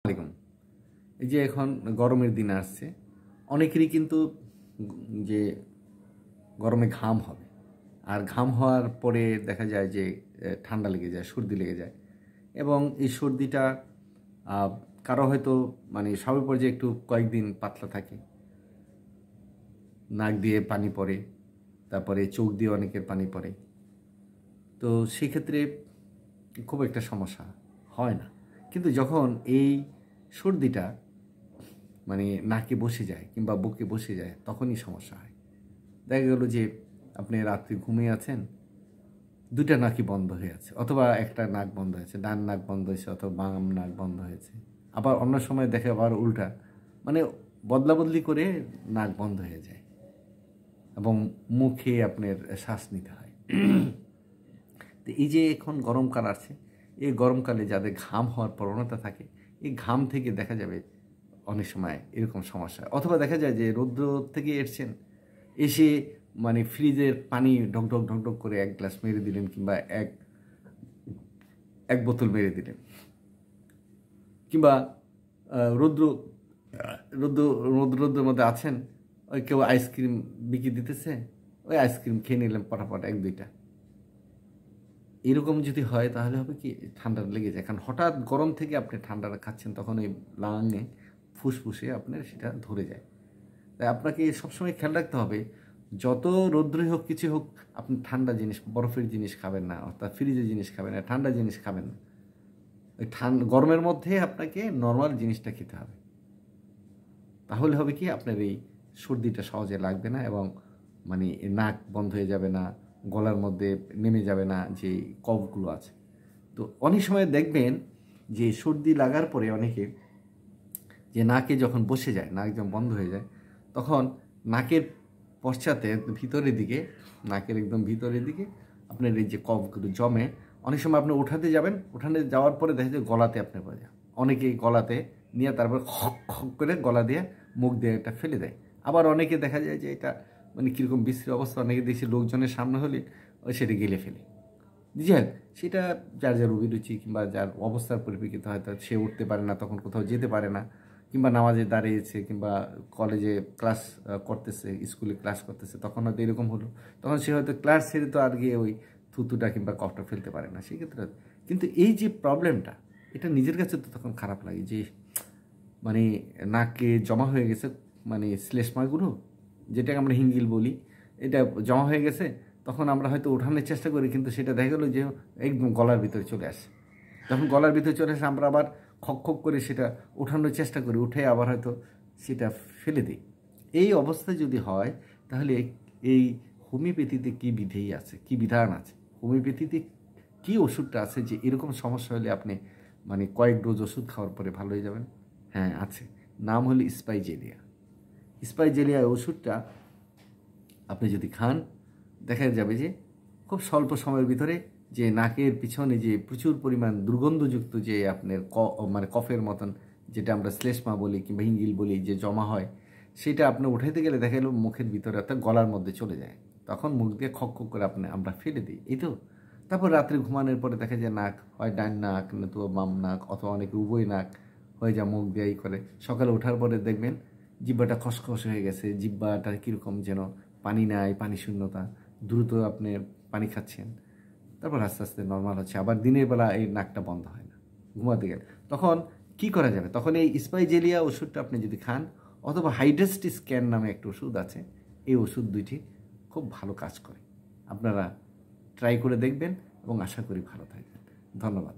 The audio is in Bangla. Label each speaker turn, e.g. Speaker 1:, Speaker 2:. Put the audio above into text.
Speaker 1: আলাইকুম। এই যে এখন গরমের দিন আসছে, অনেকেরই কিন্তু যে গরমে ঘাম হবে, আর ঘাম হওয়ার পরে দেখা যায় যে ঠান্ডা লেগে যায়, সর্দি লেগে যায়। এবং এই সর্দিটা কারো হয়তো মানে সবার পর্যায়ে একটু কয়েকদিন পাতলা থাকে, নাক দিয়ে পানি পড়ে, তারপরে চোখ দিয়ে অনেকের পানি পড়ে। তো সেক্ষেত্রে খুব একটা সমস্যা হয় না, কিন্তু যখন এই সর্দিটা মানে নাকে বসে যায় কিংবা বুকে বসে যায়, তখনই সমস্যা হয়। দেখা গেল যে আপনি রাত্রি ঘুমিয়ে আছেন, দুইটা নাকই বন্ধ হয়ে আছে, অথবা একটা নাক বন্ধ হয়েছে, ডান নাক বন্ধ হয়েছে অথবা বাম নাক বন্ধ হয়েছে। আবার অন্য সময় দেখে আবার উল্টা, মানে বদলা বদলি করে নাক বন্ধ হয়ে যায় এবং মুখে আপনার শ্বাস নিতে হয়। তো এই যে এখন গরমকাল আসছে, এই গরমকালে যাদের ঘাম হওয়ার প্রবণতা থাকে, এই ঘাম থেকে দেখা যাবে অনেক সময় এরকম সমস্যা। অথবা দেখা যায় যে রৌদ্র থেকে এসছেন, এসে মানে ফ্রিজের পানি ঢকঢক ঢকঢক করে এক গ্লাস মেরে দিলেন কিংবা এক বোতল মেরে দিলেন, কিংবা রৌদ্র রৌদ্র রৌদ্রের মধ্যে আছেন, ওই কেউ আইসক্রিম বিক্রি দিতেছে, ওই আইসক্রিম খেয়ে নিলাম পটাপট এক দুইটা। এরকম যদি হয় তাহলে হবে কি, ঠান্ডা লেগে যায়। কারণ হঠাৎ গরম থেকে আপনি ঠান্ডাটা খাচ্ছেন, তখন ওই লাঙে ফুসফুসে আপনার সেটা ধরে যায়। তাই আপনাকে সবসময় খেয়াল রাখতে হবে, যত রৌদ্রই হোক কিছু হোক, আপনি ঠান্ডা জিনিস, বরফের জিনিস খাবেন না, অর্থাৎ ফ্রিজের জিনিস খাবেন না, ঠান্ডা জিনিস খাবেন না। ওই গরমের মধ্যে আপনাকে নর্মাল জিনিসটা খেতে হবে। তাহলে হবে কি, আপনার এই সর্দিটা সহজে লাগবে না এবং মানে নাক বন্ধ হয়ে যাবে না, গলার মধ্যে নেমে যাবে না যে কফগুলো আছে। তো অনেক সময় দেখবেন যে সর্দি লাগার পরে অনেকে যে নাকে যখন বসে যায়, নাক যখন বন্ধ হয়ে যায়, তখন নাকের পশ্চাতে ভিতরের দিকে, নাকের একদম ভিতরের দিকে আপনার এই যে কফগুলো জমে, অনেক সময় আপনি উঠাতে যাবেন, উঠানে যাওয়ার পরে দেখা যায় গলাতে আপনি পড়ে যান। অনেকেই গলাতে নিয়ে তারপরে খক খক করে গলা দিয়ে মুখ দিয়ে এটা ফেলে দেয়। আবার অনেকে দেখা যায় যে এটা মানে কীরকম বিশ্রী অবস্থা, অনেকে দেখছি লোকজনের সামনে হলে ওই সেটা গেলে ফেলে। বুঝলেন, সেটা যার যার অভিরুচি কিংবা যার অবস্থার পরিপ্রেক্ষিতে হয়তো সে উঠতে পারে না, তখন কোথাও যেতে পারে না, কিংবা নামাজে দাঁড়িয়েছে কিংবা কলেজে ক্লাস করতেছে, স্কুলে ক্লাস করতেছে, তখন হয়তো এরকম হলো, তখন সে হয়তো ক্লাস ছেড়ে তো আর গিয়ে ওই থুতুটা কিংবা কফটা ফেলতে পারে না সেক্ষেত্রে। কিন্তু এই যে প্রবলেমটা, এটা নিজের কাছে তো তখন খারাপ লাগে যে মানে নাকে জমা হয়ে গেছে, মানে শ্লেষ্মাগুলো, যেটাকে আমরা হিঙ্গিল বলি, এটা জমা হয়ে গেছে। তখন আমরা হয়তো ওঠানোর চেষ্টা করি, কিন্তু সেটা দেখা গেলো যে একদম গলার ভিতরে চলে আসে। যখন গলার ভিতরে চলে আসে, আমরা আবার খক খক করে সেটা ওঠানোর চেষ্টা করি, উঠে আবার হয়তো সেটা ফেলে দিই। এই অবস্থা যদি হয়, তাহলে এই হোমিওপ্যাথিতে কী বিধি আছে, কী বিধান আছে, হোমিওপ্যাথিতে কী ওষুধটা আছে যে এরকম সমস্যা হলে আপনি মানে কয়েক ডোজ ওষুধ খাওয়ার পরে ভালো হয়ে যাবেন? হ্যাঁ, আছে। নাম হলো স্পাইজেলিয়া। স্পাইজেলিয়া ওষুধটা আপনি যদি খান, দেখা যাবে যে খুব স্বল্প সময়ের ভিতরে যে নাকের পিছনে যে প্রচুর পরিমাণ দুর্গন্ধযুক্ত যে আপনার মানে কফের মতন, যেটা আমরা শ্লেষ্মা বলি কিংবা হিঙ্গিল বলি, যে জমা হয়, সেটা আপনি উঠাইতে গেলে দেখা গেলো মুখের ভিতরে অর্থাৎ গলার মধ্যে চলে যায়। তখন মুখ দিয়ে খক খক করে আমরা ফেলে দিই, এই তো। তারপর রাত্রে ঘুমানোর পরে দেখা যায় নাক হয় ডান নাক, নতুবা বাম নাক, অথবা অনেক উভয় নাক হয়ে যায়, মুখ দিয়েই করে। সকালে ওঠার পরে দেখবেন জিহ্বাটা খসখস হয়ে গেছে, জিহ্বাটা কীরকম যেন পানি নাই, পানি শূন্যতা, দ্রুত আপনি পানি খাচ্ছেন, তারপর আস্তে আস্তে নর্মাল হচ্ছে। আবার দিনের বেলা এই নাকটা বন্ধ হয় না ঘুমাতে গেলে। তখন কি করা যাবে? তখন এই স্পাইজেলিয়া ওষুধটা আপনি যদি খান, অথবা হাইড্রাস্টি স্ক্যান নামে একটা ওষুধ আছে, এই ওষুধ দুইটি খুব ভালো কাজ করে। আপনারা ট্রাই করে দেখবেন এবং আশা করি ভালো থাকবেন। ধন্যবাদ।